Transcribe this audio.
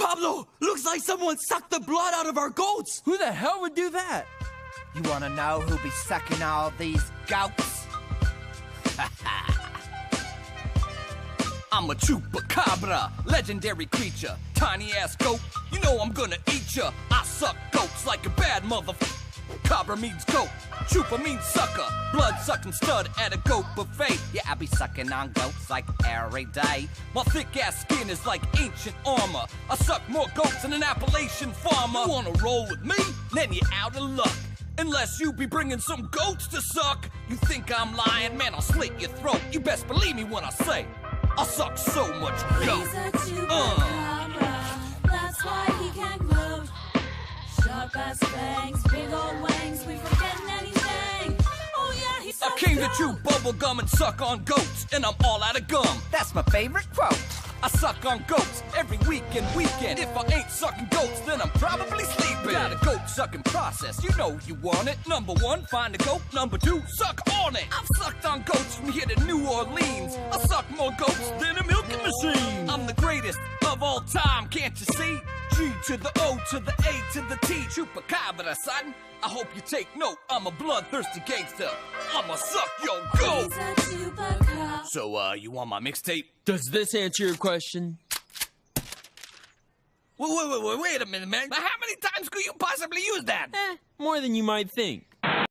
Pablo, looks like someone sucked the blood out of our goats. Who the hell would do that? You wanna know who'll be sucking all these goats? I'm a chupacabra, legendary creature, tiny-ass goat. You know I'm gonna eat ya. I suck goats like a bad motherfucker. Cabra means goat, chupa means sucker. Blood-sucking stud at a goat buffet. Yeah, I be sucking on goats like every day. My thick-ass skin is like ancient armor. I suck more goats than an Appalachian farmer. You wanna roll with me? Then you're out of luck. Unless you be bringing some goats to suck. You think I'm lying? Man, I'll slit your throat. You best believe me when I say I suck so much goat. He's a chupacabra, that's why he can't gloat. Sharp ass fangs, big old wangs, we forgetting anything. Oh yeah, he I came to chew bubble gum and suck on goats, and I'm all out of gum. That's my favorite quote. I suck on goats every weekend. If I ain't sucking goats, then I'm probably sleeping. Got a goat sucking process, you know you want it. Number one, find a goat. Number two, suck on it. I've sucked on goats from here to New Orleans. I suck more goats than a milking machine. I'm the greatest of all time, can't you see? G to the O to the A to the T. Chupacabra, son. I hope you take note. I'm a bloodthirsty gangster. I'ma suck your goat. He's a chupacabra. So, you want my mixtape? Does this answer your question? Wait a minute, man. How many times could you possibly use that? More than you might think.